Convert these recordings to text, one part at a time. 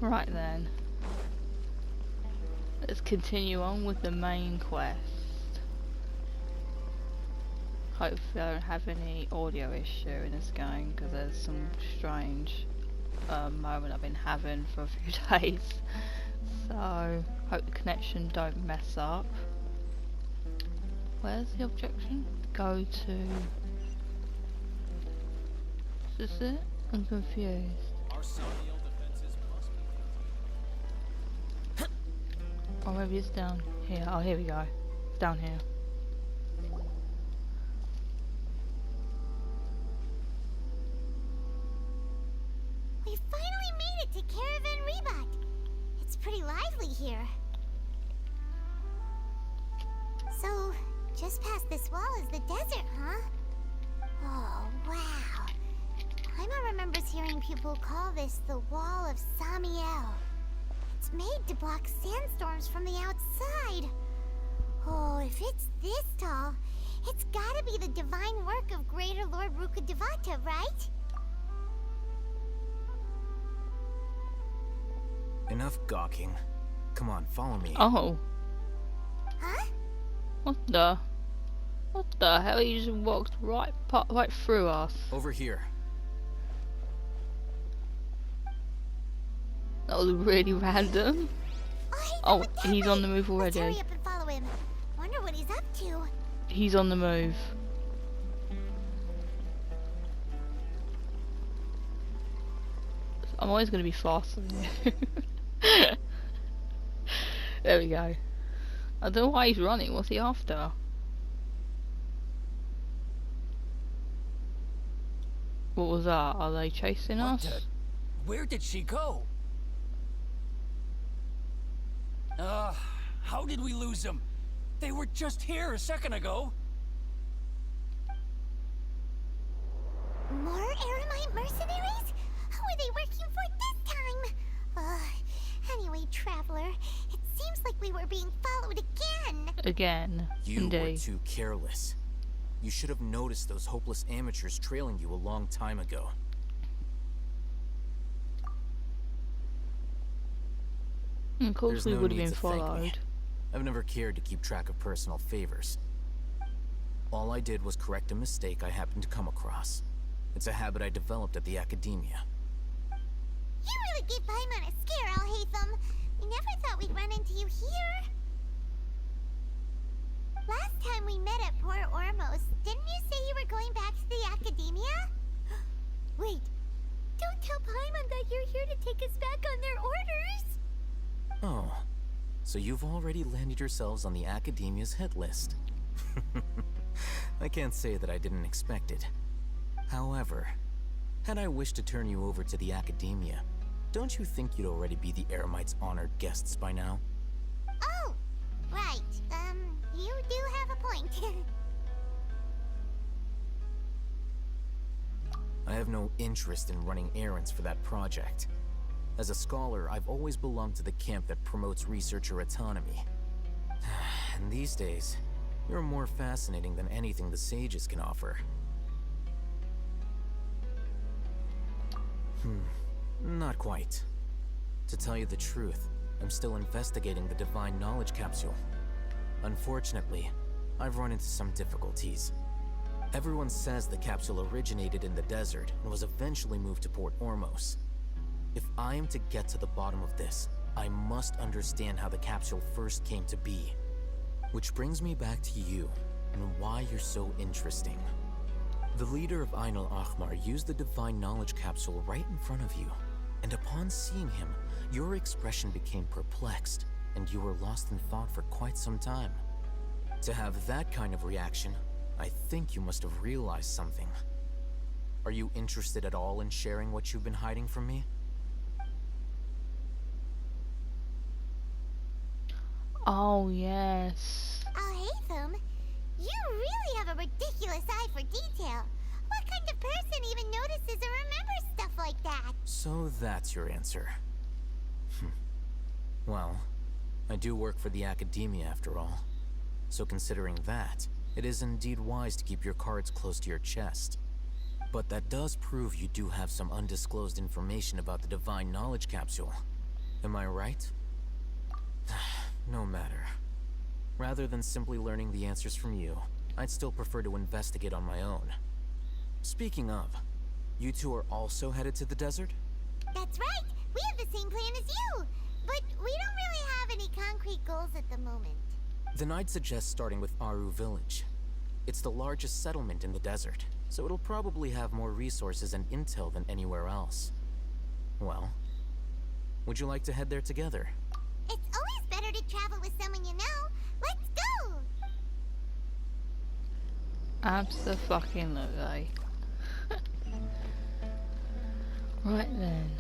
Right then. Let's continue on with the main quest. Hopefully I don't have any audio issue in this game because there's some strange moment I've been having for a few days. So, hope the connection don't mess up. Where's the objection? Go to... Is this it? I'm confused. Oh, maybe it's down here. Oh, here we go. It's down here. We finally made it to Caravan Rebat. It's pretty lively here. So, just past this wall is the desert, huh? Oh, wow. Paimon remembers hearing people call this the Wall of Samiel. It's made to block sandstorms from the outside. Oh, if it's this tall, it's gotta be the divine work of Greater Lord Rukkhadevata, right? Enough gawking. Come on, follow me. Oh. Huh? What the hell? You just walked right through us. Over here. That was really random. Oh, he's on the move already. Let's hurry up and follow him. Wonder what he's up to. He's on the move. I'm always going to be faster than you. There we go. I don't know why he's running. What's he after? What was that? Are they chasing us? Where did she go? How did we lose them? They were just here a second ago. More Aramite mercenaries? Who are they working for this time? Anyway, Traveler, it seems like we were being followed again. Again, You indeed. were too careless. You should have noticed those hopeless amateurs trailing you a long time ago. Of course There's we no would have need been to thank me. followed. I've never cared to keep track of personal favors. All I did was correct a mistake I happened to come across. It's a habit I developed at the academia. You really gave Paimon a scare, alhaitham. We never thought we'd run into you here. Last time we met at Port Ormos, didn't you say you were going back to the academia? Wait, don't tell Paimon that you're here to take us back on their orders. Oh, so you've already landed yourselves on the academia's hit list. I can't say that I didn't expect it. However, had I wished to turn you over to the academia, don't you think you'd already be the Eremites' honored guests by now? Oh, right. You do have a point. I have no interest in running errands for that project. As a scholar, I've always belonged to the camp that promotes researcher autonomy. And these days, you're more fascinating than anything the sages can offer. Not quite. To tell you the truth, I'm still investigating the Divine Knowledge Capsule. Unfortunately, I've run into some difficulties. Everyone says the capsule originated in the desert and was eventually moved to Port Ormos. If I am to get to the bottom of this, I must understand how the capsule first came to be. Which brings me back to you, and why you're so interesting. The leader of Ain al-Ahmar used the Divine Knowledge Capsule right in front of you, and upon seeing him, your expression became perplexed, and you were lost in thought for quite some time. To have that kind of reaction, I think you must have realized something. Are you interested at all in sharing what you've been hiding from me? Oh, yes. Alhaitham, you really have a ridiculous eye for detail. What kind of person even notices or remembers stuff like that? So that's your answer. Well, I do work for the academia after all. So considering that, it is indeed wise to keep your cards close to your chest. But that does prove you do have some undisclosed information about the Divine Knowledge Capsule. Am I right? No matter. Rather than simply learning the answers from you, I'd still prefer to investigate on my own. Speaking of, you two are also headed to the desert? That's right! We have the same plan as you! But we don't really have any concrete goals at the moment. Then I'd suggest starting with Aru Village. It's the largest settlement in the desert, so it'll probably have more resources and intel than anywhere else. Well, would you like to head there together? It's always better to travel with someone you know. Let's go! Abso-fucking-lutely. Right then.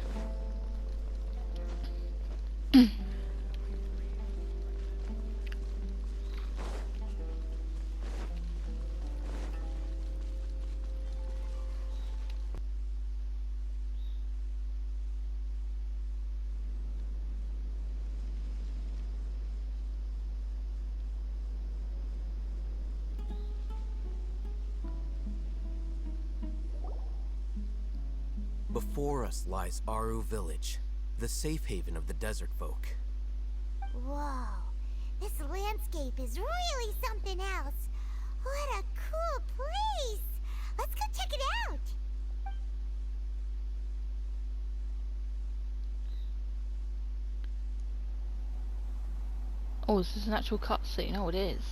Before us lies Aru Village, the safe haven of the desert folk. Whoa, this landscape is really something else. What a cool place! Let's go check it out! Oh, is this an actual cutscene? Oh, it is.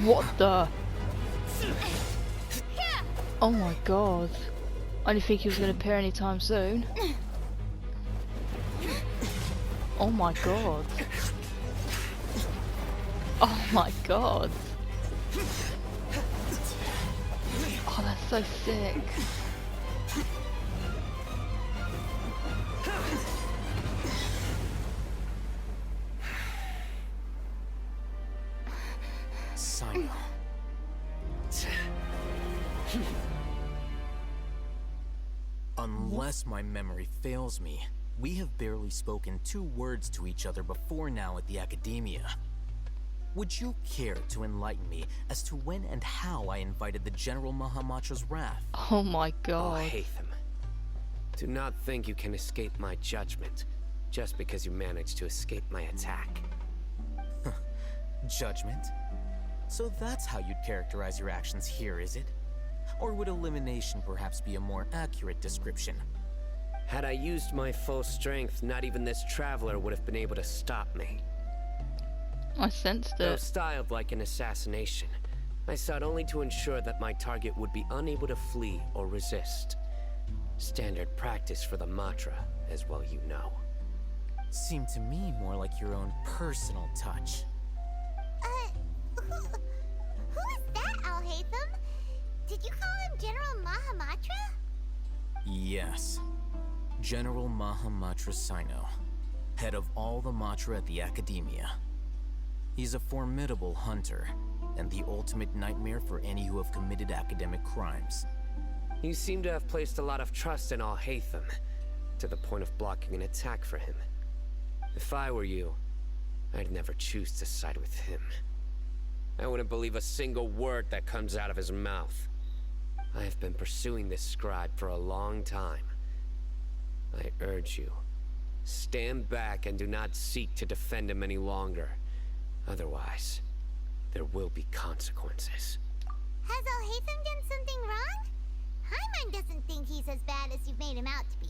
What the? Oh my god. I didn't think he was going to appear anytime soon. Oh my god. Oh my god. Oh, that's so sick. Cyno. Unless my memory fails me, we have barely spoken 2 words to each other before now at the Academia. Would you care to enlighten me as to when and how I invited the General Mahamatra's wrath? Oh my god. Alhaitham. Do not think you can escape my judgment just because you managed to escape my attack. Judgment? So that's how you'd characterize your actions here, is it? Or would elimination perhaps be a more accurate description? Had I used my full strength, not even this traveler would have been able to stop me. I sensed Though it. styled like an assassination, I sought only to ensure that my target would be unable to flee or resist. Standard practice for the Matra, as well you know. Seemed to me more like your own personal touch. Who is that, Alhaitham? Did you call him General Mahamatra? Yes. General Mahamatra Cyno, head of all the Matra at the Academia. He's a formidable hunter, and the ultimate nightmare for any who have committed academic crimes. You seem to have placed a lot of trust in Alhaitham, to the point of blocking an attack for him. If I were you, I'd never choose to side with him. I wouldn't believe a single word that comes out of his mouth. I have been pursuing this scribe for a long time. I urge you, stand back and do not seek to defend him any longer. Otherwise, there will be consequences. Has Alhaitham done something wrong? Hyman doesn't think he's as bad as you've made him out to be.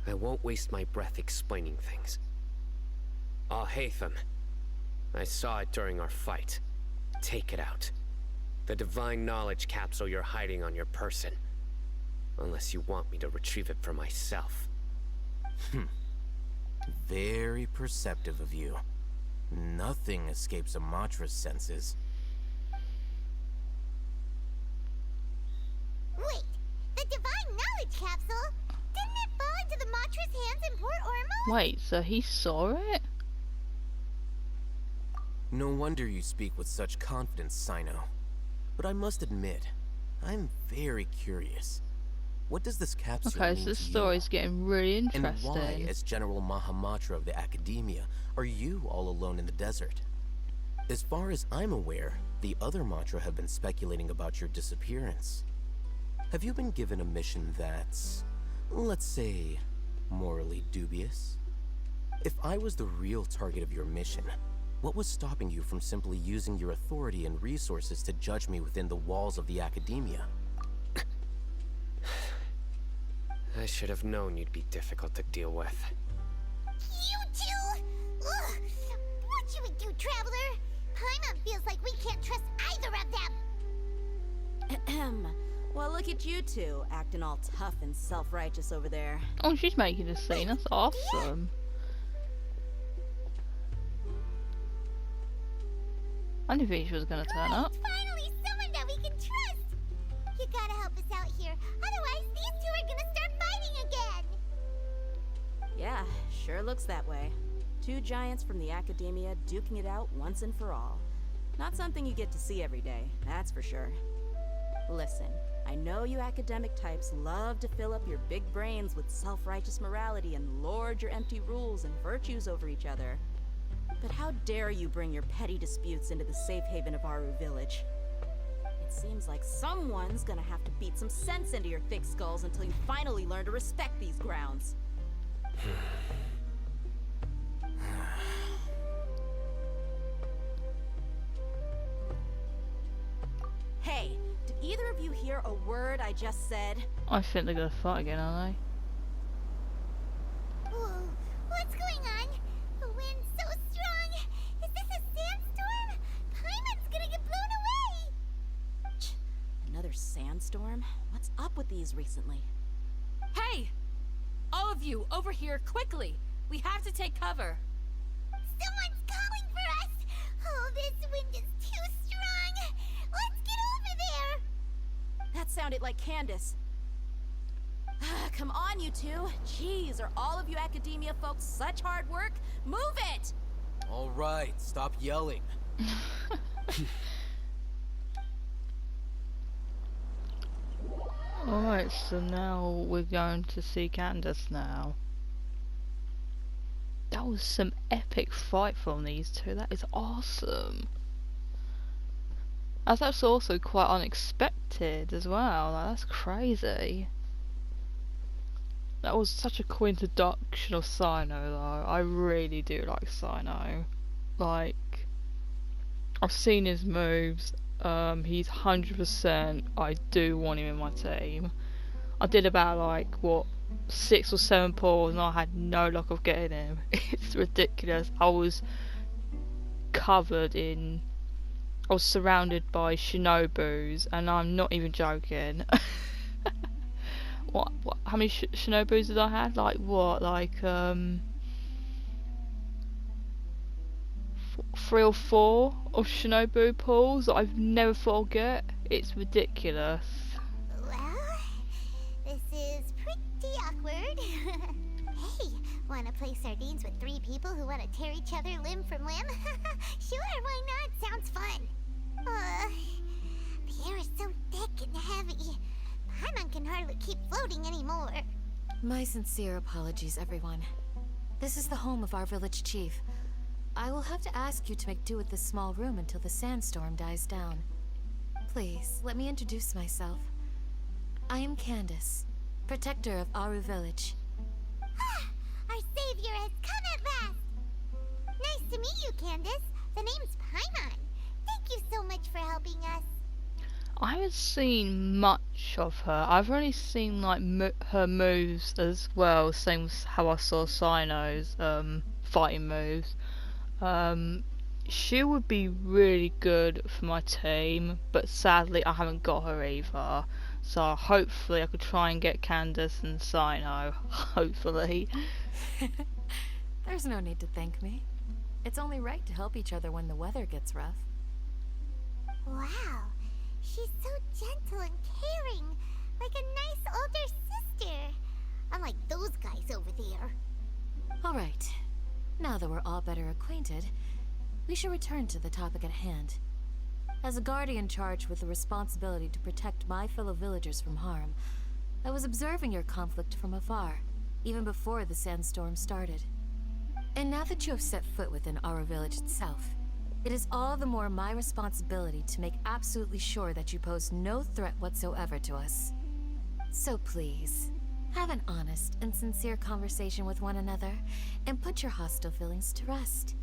I won't waste my breath explaining things. Alhaitham, I saw it during our fight. Take it out. The divine knowledge capsule you're hiding on your person. Unless you want me to retrieve it for myself. Very perceptive of you. Nothing escapes a Matra's senses. Wait, the divine knowledge capsule? Didn't it fall into the Matra's hands in Port Ormuz? Wait, so he saw it? No wonder you speak with such confidence, Cyno. But I must admit, I'm very curious. What does this capsule Okay, mean so this to you? story's getting really And why, interesting. as General Mahamatra of the Academia, are you all alone in the desert? As far as I'm aware, the other Matra have been speculating about your disappearance. Have you been given a mission that's, let's say, morally dubious? If I was the real target of your mission, what was stopping you from simply using your authority and resources to judge me within the walls of the Academia? I should have known you'd be difficult to deal with. You two? Ugh. What should we do, Traveler? Paimon feels like we can't trust either of them. Well, look at you two, acting all tough and self-righteous over there. Oh, she's making a scene. That's awesome. I didn't think she was gonna turn up. Finally, someone that we can trust. You gotta help us out here. Otherwise, these two are gonna start fighting again. Yeah, sure looks that way. Two giants from the Academia duking it out once and for all. Not something you get to see every day, that's for sure. Listen, I know you academic types love to fill up your big brains with self-righteous morality and lord your empty rules and virtues over each other. But how dare you bring your petty disputes into the safe haven of Aru Village? It seems like someone's gonna have to beat some sense into your thick skulls until you finally learn to respect these grounds. Hey, did either of you hear a word I just said? I think they're gonna fight again, aren't Whoa, what's going on? The wind's so strong. Is this a sandstorm? Paimon's gonna get blown away. Another sandstorm? What's up with these recently? Hey! All of you, over here, quickly! We have to take cover. Someone's calling for us. Oh, this wind is too strong. Let's get over there. That sounded like Candace. Come on, you two. Jeez, are all of you Academia folks such hard work? Move it! All right, stop yelling. Alright, so now we're going to see Candace now. That was some epic fight from these two. That is awesome. That's also quite unexpected as well. Like, that's crazy. That was such a cool introduction of Cyno though. I really do like Cyno. Like, I've seen his moves. He's 100%. I do want him in my team. I did about like, what, 6 or 7 pulls and I had no luck of getting him. It's ridiculous. I was covered in... I was surrounded by shinobus and I'm not even joking. What how many shinobus did I have? Like what? Like 3 or 4 of shinobu pulls that I've never thought I'll get. It's ridiculous. Well, this is pretty awkward. Hey, wanna play sardines with 3 people who wanna tear each other limb from limb? Sure, why not? Sounds fun. The air is so thick and heavy. Paimon can hardly keep floating anymore. My sincere apologies, everyone. This is the home of our village chief. I will have to ask you to make do with this small room until the sandstorm dies down. Please, let me introduce myself. I am Candace, protector of Aru Village. Our savior has come at last! Nice to meet you, Candace. The name's Paimon. Thank you so much for helping us. I haven't seen much of her. I've only seen like her moves as well, same as how I saw Cyno's fighting moves. She would be really good for my team, but sadly I haven't got her either. So hopefully I could try and get Candace and Cyno. Hopefully. There's no need to thank me. It's only right to help each other when the weather gets rough. Wow, she's so gentle and caring, like a nice older sister. Unlike those guys over there. All right. Now that we're all better acquainted, we should return to the topic at hand. As a guardian charged with the responsibility to protect my fellow villagers from harm, I was observing your conflict from afar, even before the sandstorm started. And now that you have set foot within our village itself, it is all the more my responsibility to make absolutely sure that you pose no threat whatsoever to us. So please, have an honest and sincere conversation with one another, and put your hostile feelings to rest.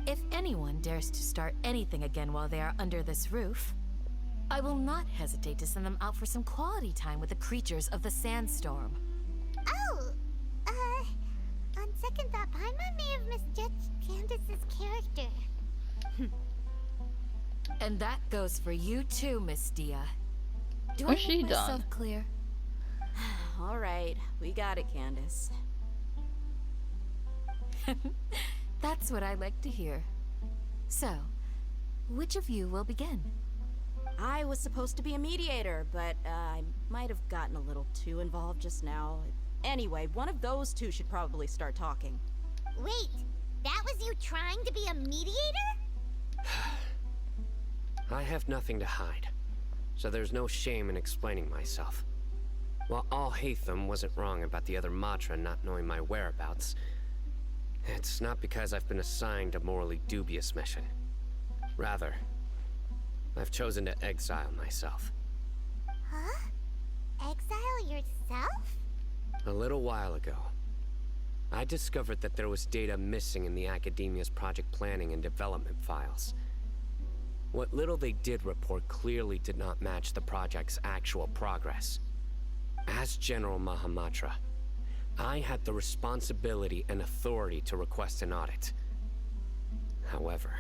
If anyone dares to start anything again while they are under this roof, I will not hesitate to send them out for some quality time with the creatures of the sandstorm. Oh, on second thought, Paimon may have misjudged Candace's character. And that goes for you too, Miss Dia. Do What's I she make myself done? clear? All right, we got it, Candace. That's what I like to hear. So, which of you will begin? I was supposed to be a mediator, but I might have gotten a little too involved just now. Anyway, one of those two should probably start talking. Wait, that was you trying to be a mediator? I have nothing to hide, so there's no shame in explaining myself. While alhaitham wasn't wrong about the other Matra not knowing my whereabouts, it's not because I've been assigned a morally dubious mission. Rather, I've chosen to exile myself. Huh? Exile yourself? A little while ago, I discovered that there was data missing in the Academia's project planning and development files. What little they did report clearly did not match the project's actual progress. As General Mahamatra, I had the responsibility and authority to request an audit. However,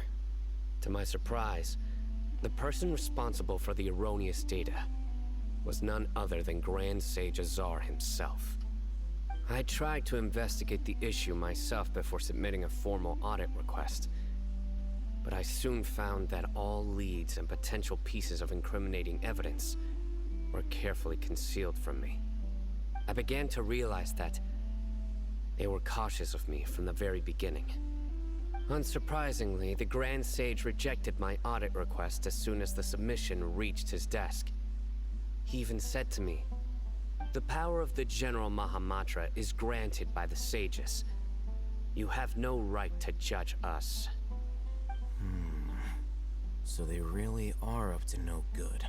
to my surprise, the person responsible for the erroneous data was none other than Grand Sage Azar himself. I tried to investigate the issue myself before submitting a formal audit request, but I soon found that all leads and potential pieces of incriminating evidence were carefully concealed from me. I began to realize that they were cautious of me from the very beginning. Unsurprisingly, the Grand Sage rejected my audit request as soon as the submission reached his desk. He even said to me, "The power of the General Mahamatra is granted by the sages. You have no right to judge us." So they really are up to no good.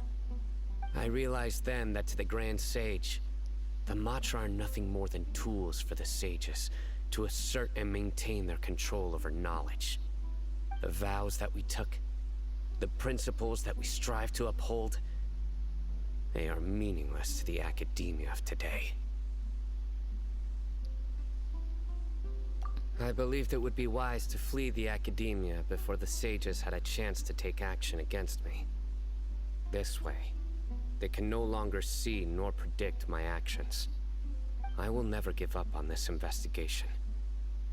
I realized then that to the Grand Sage, the Matra are nothing more than tools for the sages to assert and maintain their control over knowledge. The vows that we took, the principles that we strive to uphold, they are meaningless to the academia of today. I believed it would be wise to flee the academia before the sages had a chance to take action against me. This way, they can no longer see nor predict my actions. I will never give up on this investigation.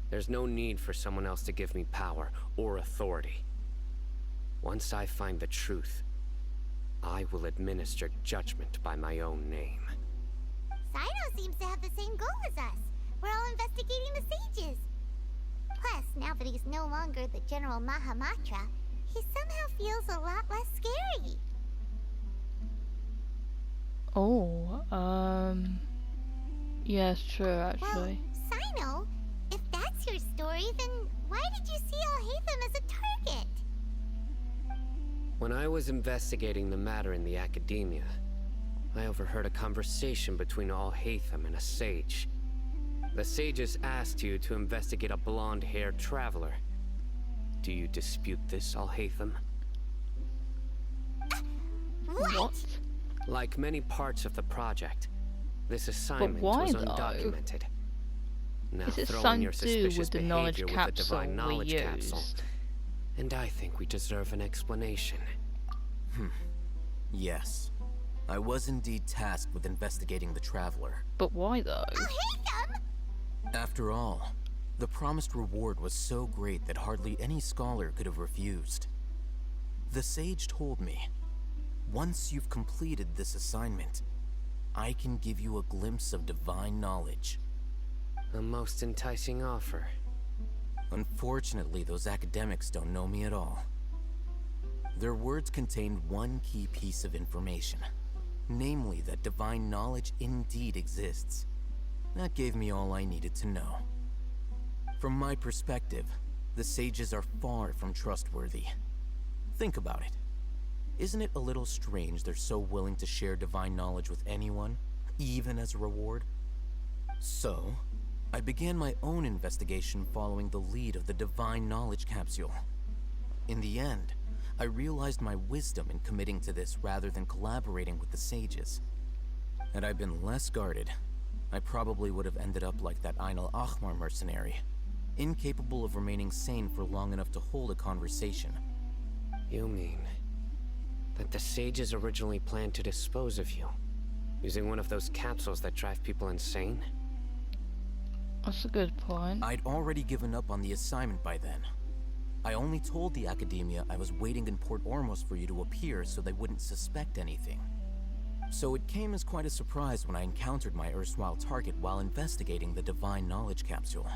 There's no need for someone else to give me power or authority. Once I find the truth, I will administer judgment by my own name. Cyno seems to have the same goal as us. We're all investigating the sages. Plus, now that he's no longer the General Mahamatra, he somehow feels a lot less scary. Oh, yeah, it's true, actually. Well, Cyno, if that's your story, then why did you see alhaitham as a target? When I was investigating the matter in the academia, I overheard a conversation between alhaitham and a sage. The sages asked you to investigate a blonde-haired traveler. Do you dispute this, alhaitham? What? Like many parts of the project, this assignment why, was though? undocumented. Now Is it throw in something your to do suspicious with the knowledge behavior with the capsule divine we knowledge capsule, used? and I think we deserve an explanation. Yes. I was indeed tasked with investigating the Traveler. But why, though? Alhaitham? After all, the promised reward was so great that hardly any scholar could have refused. The sage told me, once you've completed this assignment, I can give you a glimpse of divine knowledge. A most enticing offer. Unfortunately, those academics don't know me at all. Their words contained one key piece of information. Namely, that divine knowledge indeed exists. That gave me all I needed to know. From my perspective, the sages are far from trustworthy. Think about it. Isn't it a little strange they're so willing to share divine knowledge with anyone, even as a reward? So, I began my own investigation following the lead of the divine knowledge capsule. In the end, I realized my wisdom in committing to this rather than collaborating with the sages. Had I been less guarded, I probably would have ended up like that alhaitham mercenary, incapable of remaining sane for long enough to hold a conversation. You mean that the sages originally planned to dispose of you, using one of those capsules that drive people insane? That's a good point. I'd already given up on the assignment by then. I only told the Academia I was waiting in Port Ormos for you to appear so they wouldn't suspect anything. So it came as quite a surprise when I encountered my erstwhile target while investigating the divine knowledge capsule.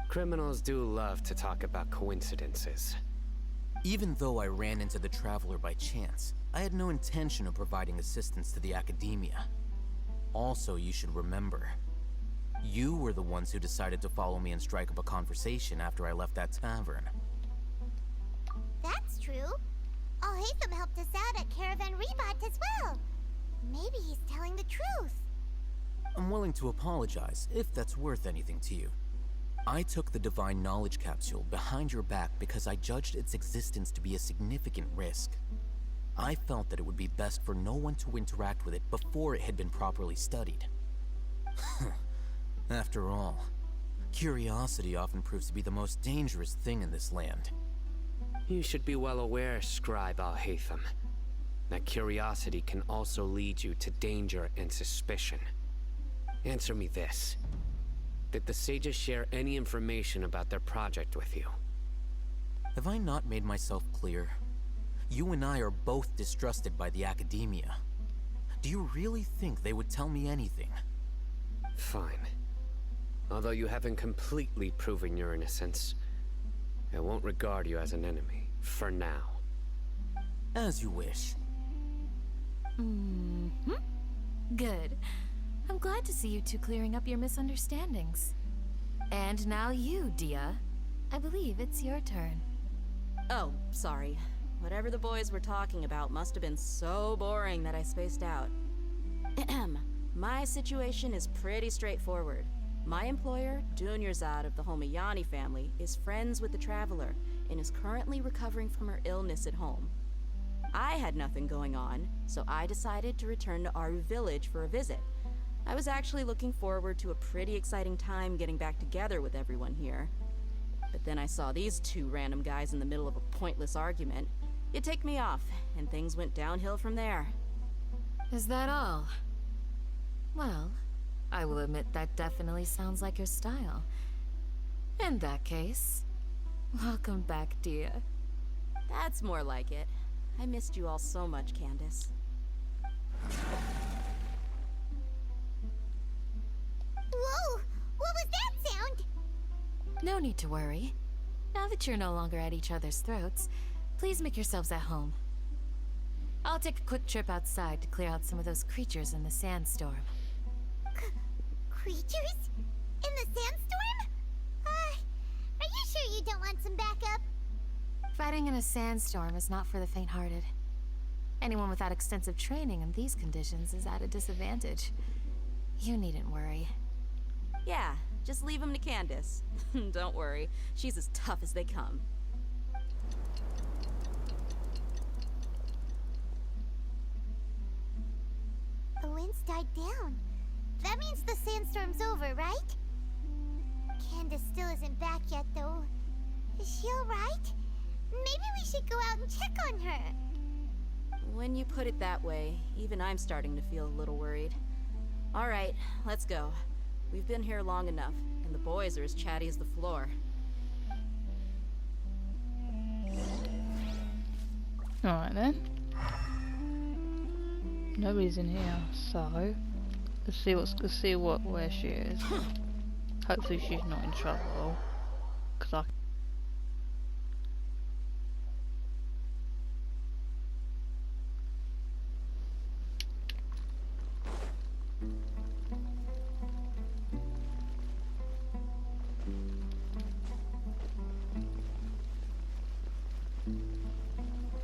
Criminals do love to talk about coincidences. Even though I ran into the Traveler by chance, I had no intention of providing assistance to the Academia. Also, you should remember, you were the ones who decided to follow me and strike up a conversation after I left that tavern. That's true. Alhaitham helped us out at Caravan Rebot as well. Maybe he's telling the truth. I'm willing to apologize, if that's worth anything to you. I took the divine knowledge capsule behind your back because I judged its existence to be a significant risk. I felt that it would be best for no one to interact with it before it had been properly studied. After all, curiosity often proves to be the most dangerous thing in this land. You should be well aware, Scribe Alhaitham, that curiosity can also lead you to danger and suspicion. Answer me this. Did the sages share any information about their project with you? Have I not made myself clear? You and I are both distrusted by the Academia. Do you really think they would tell me anything? Fine. Although you haven't completely proven your innocence, I won't regard you as an enemy, for now. As you wish. Good. I'm glad to see you two clearing up your misunderstandings. And now you, Dia. I believe it's your turn. Oh, sorry. Whatever the boys were talking about must have been so boring that I spaced out. My situation is pretty straightforward. My employer, Dunyarzad of the Homayani family, is friends with the Traveler and is currently recovering from her illness at home. I had nothing going on, so I decided to return to Aru village for a visit. I was actually looking forward to a pretty exciting time getting back together with everyone here. But then I saw these two random guys in the middle of a pointless argument. It ticked me off, and things went downhill from there. Is that all? Well, I will admit that definitely sounds like your style. In that case, welcome back, Dia. That's more like it. I missed you all so much, Candace. Whoa! What was that sound? No need to worry. Now that you're no longer at each other's throats, please make yourselves at home. I'll take a quick trip outside to clear out some of those creatures in the sandstorm. Creatures? In the sandstorm? Are you sure you don't want some backup? Fighting in a sandstorm is not for the faint-hearted. Anyone without extensive training in these conditions is at a disadvantage. You needn't worry. Yeah, just leave them to Candace. Don't worry, she's as tough as they come. The wind's died down. That means the sandstorm's over, right? Candace still isn't back yet, though. Is she alright? Maybe we should go out and check on her. When you put it that way, even I'm starting to feel a little worried. All right, let's go. We've been here long enough, and the boys are as chatty as the floor. Alright then. Nobody's in here, so let's see where she is. Hopefully she's not in trouble, cause I.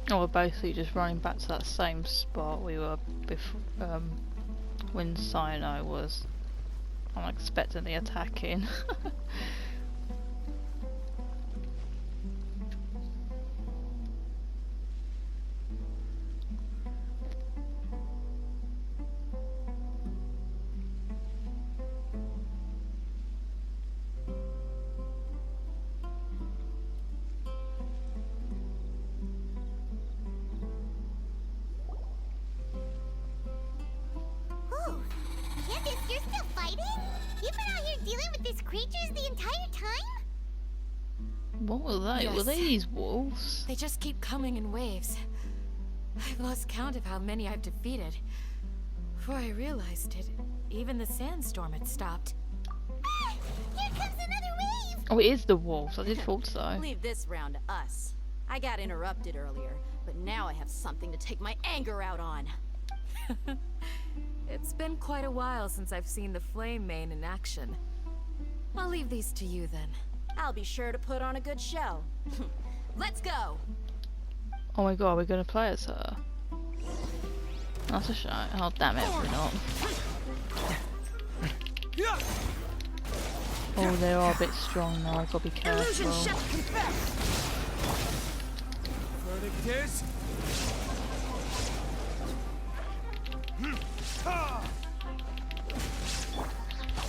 Oh, we're basically just running back to that same spot we were before, when Cyno was unexpectedly attacking. Whoa! Candace, you're still fighting? You've been out here dealing with these creatures the entire time? What were they? Yes. Were they these wolves? They just keep coming in waves. I've lost count of how many I've defeated. Before I realized it, even the sandstorm had stopped. Ah! Here comes another wave! Oh, it is the wolves. I did thought so. Leave this round to us. I got interrupted earlier, but now I have something to take my anger out on. It's been quite a while since I've seen the Flame Mane in action. I'll leave these to you then. I'll be sure to put on a good show. Let's go! Oh my god, we're gonna play as her. That's a shame. Oh damn it, we're not. Oh, they are a bit strong now. I've got to be careful. Verdict is...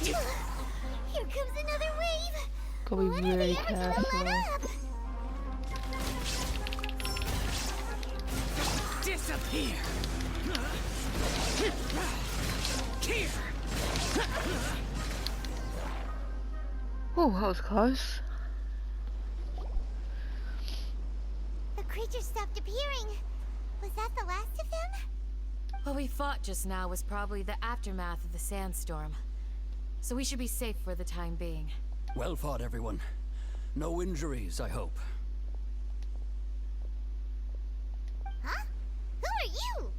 Here comes another wave! Got to be When are really they ever gonna careful. let up? Disappear! Here! Oh, that was close. The creatures stopped appearing. Was that the last of them? What we fought just now was probably the aftermath of the sandstorm. So we should be safe for the time being. Well fought, everyone. No injuries, I hope. Huh? Who are you?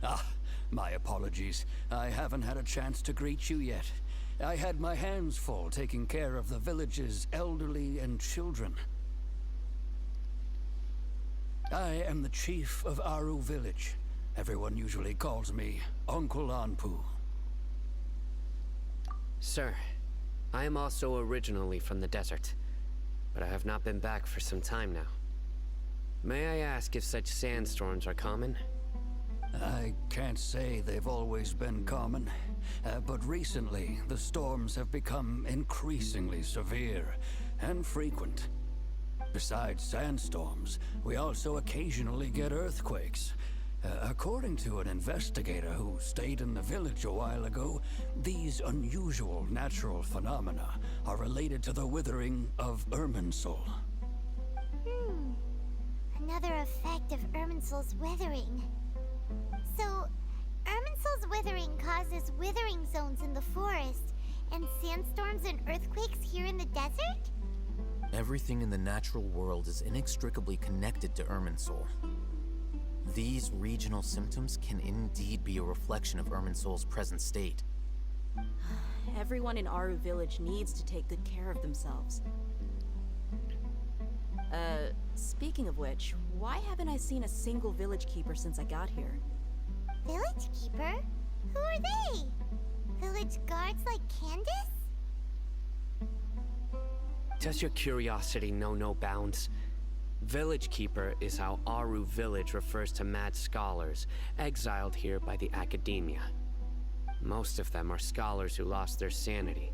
Ah, my apologies. I haven't had a chance to greet you yet. I had my hands full taking care of the village's elderly and children. I am the chief of Aru village. Everyone usually calls me Uncle Anpu. Sir, I am also originally from the desert, but I have not been back for some time now. May I ask if such sandstorms are common? I can't say they've always been common, but recently the storms have become increasingly severe and frequent. Besides sandstorms, we also occasionally get earthquakes. According to an investigator who stayed in the village a while ago, these unusual natural phenomena are related to the withering of Irminsul. Another effect of Irminsul's withering. So, Irminsul's withering causes withering zones in the forest, and sandstorms and earthquakes here in the desert? Everything in the natural world is inextricably connected to Irminsul. These regional symptoms can indeed be a reflection of Irminsul's present state. Everyone in Aru village needs to take good care of themselves. Speaking of which, why haven't I seen a single village keeper since I got here? Village keeper? Who are they? Village guards like Candace? Does your curiosity know no bounds? Village Keeper is how Aru village refers to mad scholars exiled here by the academia. Most of them are scholars who lost their sanity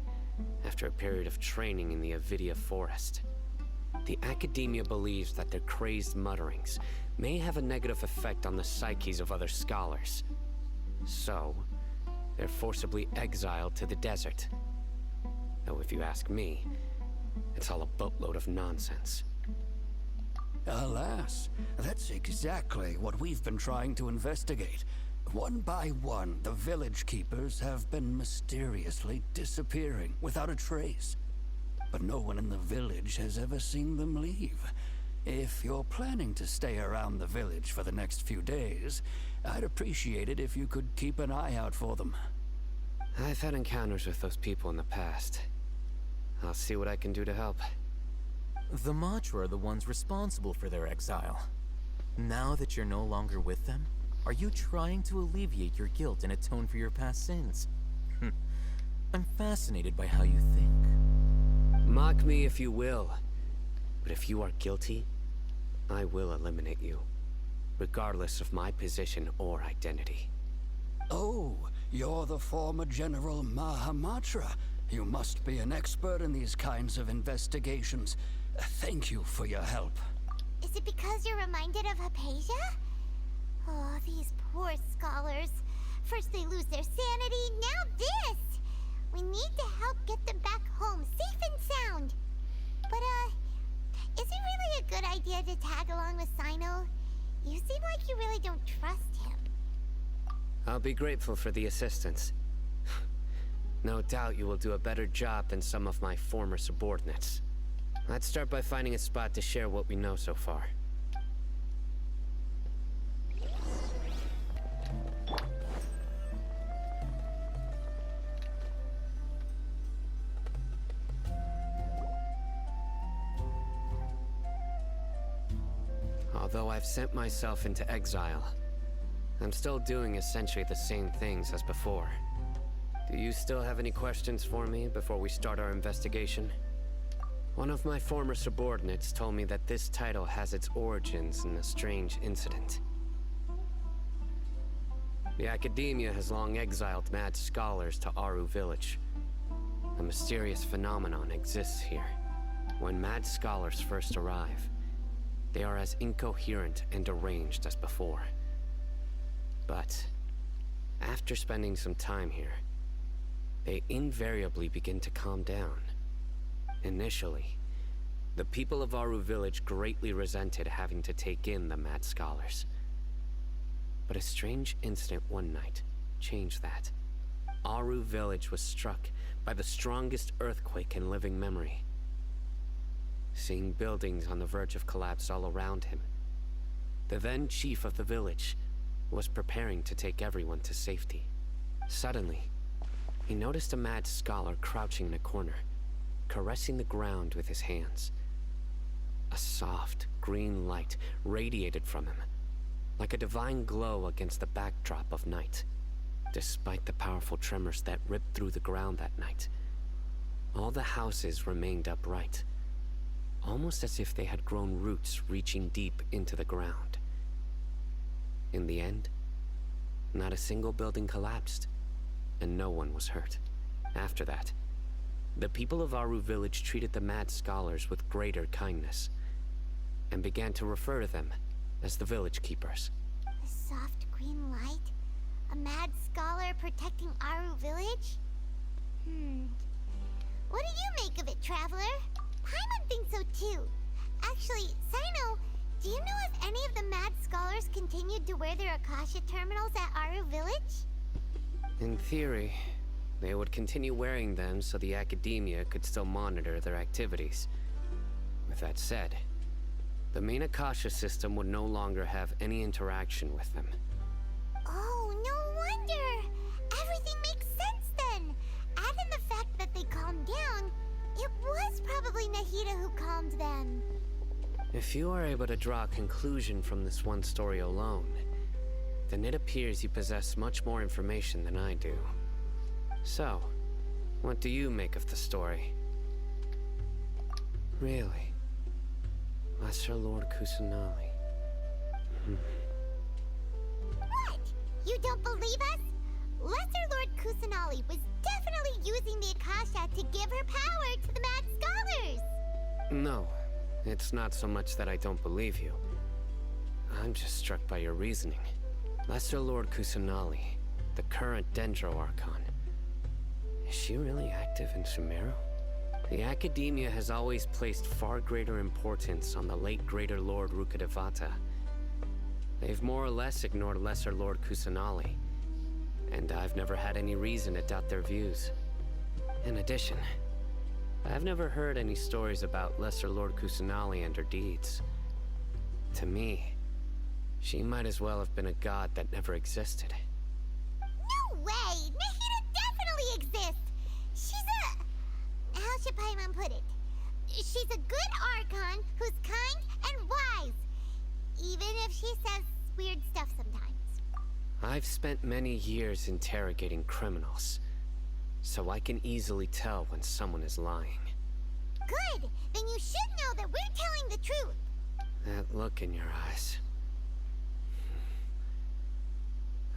after a period of training in the Avidia forest. The academia believes that their crazed mutterings may have a negative effect on the psyches of other scholars. So, they're forcibly exiled to the desert. Though if you ask me, it's all a boatload of nonsense. Alas, that's exactly what we've been trying to investigate. One by one, the village keepers have been mysteriously disappearing without a trace. But no one in the village has ever seen them leave. If you're planning to stay around the village for the next few days, I'd appreciate it if you could keep an eye out for them. I've had encounters with those people in the past. I'll see what I can do to help. The Matra are the ones responsible for their exile. Now that you're no longer with them, are you trying to alleviate your guilt and atone for your past sins? I'm fascinated by how you think. Mock me if you will, but if you are guilty, I will eliminate you, regardless of my position or identity. Oh, you're the former General Mahamatra. You must be an expert in these kinds of investigations. Thank you for your help. Is it because you're reminded of Hypatia? Oh, these poor scholars. First they lose their sanity, now this! We need to help get them back home, safe and sound. But, is it really a good idea to tag along with Cyno? You seem like you really don't trust him. I'll be grateful for the assistance. No doubt you will do a better job than some of my former subordinates. Let's start by finding a spot to share what we know so far. Although I've sent myself into exile, I'm still doing essentially the same things as before. Do you still have any questions for me before we start our investigation? One of my former subordinates told me that this title has its origins in a strange incident. The Academia has long exiled mad scholars to Aru Village. A mysterious phenomenon exists here. When mad scholars first arrive, they are as incoherent and deranged as before. But after spending some time here, they invariably begin to calm down. Initially, the people of Aru Village greatly resented having to take in the mad scholars. But a strange incident one night changed that. Aru Village was struck by the strongest earthquake in living memory. Seeing buildings on the verge of collapse all around him, the then chief of the village was preparing to take everyone to safety. Suddenly, he noticed a mad scholar crouching in a corner, caressing the ground with his hands. A soft, green light radiated from him, like a divine glow against the backdrop of night. Despite the powerful tremors that ripped through the ground that night, all the houses remained upright, almost as if they had grown roots reaching deep into the ground. In the end, not a single building collapsed, and no one was hurt. After that, the people of Aru Village treated the mad scholars with greater kindness, and began to refer to them as the village keepers. A soft green light? A mad scholar protecting Aru Village? What do you make of it, Traveler? Paimon thinks so too. Actually, Cyno, do you know if any of the mad scholars continued to wear their Akasha terminals at Aru Village? In theory, they would continue wearing them so the Academia could still monitor their activities. With that said, the main Akasha system would no longer have any interaction with them. Oh, no wonder! Everything makes sense then! Add in the fact that they calmed down, it was probably Nahida who calmed them. If you are able to draw a conclusion from this one story alone, then it appears you possess much more information than I do. So, what do you make of the story? Really? Lesser Lord Kusanali. What? You don't believe us? Lesser Lord Kusanali was definitely using the Akasha to give her power to the mad scholars! No, it's not so much that I don't believe you. I'm just struck by your reasoning. Lesser Lord Kusanali, the current Dendro Archon. Is she really active in Sumeru? The Academia has always placed far greater importance on the late Greater Lord Rukkhadevata. They've more or less ignored Lesser Lord Kusanali, and I've never had any reason to doubt their views. In addition, I've never heard any stories about Lesser Lord Kusanali and her deeds. To me, she might as well have been a god that never existed. No way! Nahida definitely exists! She's a... how should Paimon put it? She's a good Archon who's kind and wise. Even if she I've spent many years interrogating criminals, so I can easily tell when someone is lying. Good! Then you should know that we're telling the truth. That look in your eyes.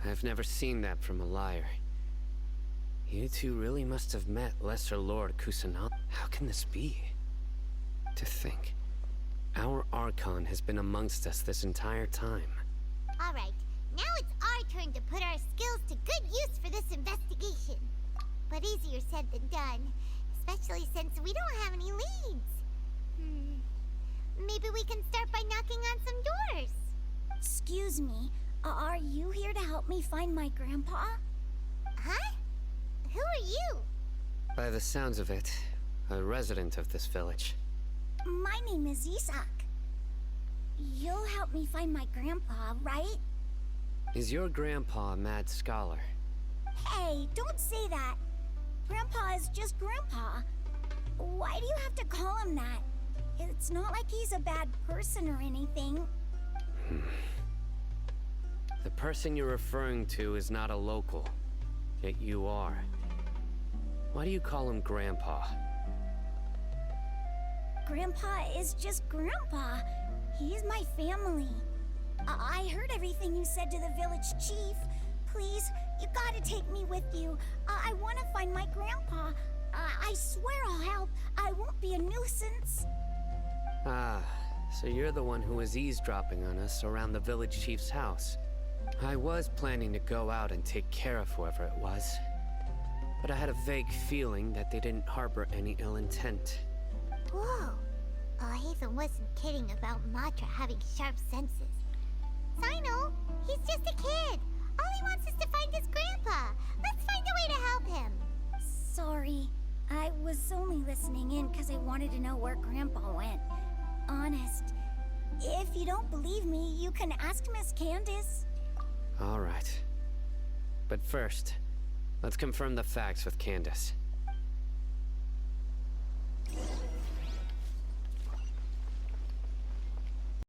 I've never seen that from a liar. You two really must have met Lesser Lord Kusanagi. How can this be? To think, our Archon has been amongst us this entire time. Alright, now it's our turn to put our skills to good use for this investigation. But easier said than done, especially since we don't have any leads. Maybe we can start by knocking on some doors. Excuse me, are you here to help me find my grandpa? Huh? Who are you? By the sounds of it, a resident of this village. My name is Isak. You'll help me find my grandpa, right? Is your grandpa a mad scholar? Hey, don't say that. Grandpa is just Grandpa. Why do you have to call him that? It's not like he's a bad person or anything. The person you're referring to is not a local, yet you are. Why do you call him Grandpa? Grandpa is just Grandpa. He's my family. I heard everything you said to the village chief. Please, you gotta take me with you. I want to find my grandpa. I swear I'll help. I won't be a nuisance. Ah, so you're the one who was eavesdropping on us around the village chief's house. I was planning to go out and take care of whoever it was, but I had a vague feeling that they didn't harbor any ill intent. Whoa. Alhaitham wasn't kidding about Matra having sharp senses. Cyno, he's just a kid. All he wants is to find his grandpa. Let's find a way to help him. Sorry. I was only listening in because I wanted to know where Grandpa went. Honest. If you don't believe me, you can ask Miss Candace. All right. But first, let's confirm the facts with Candace.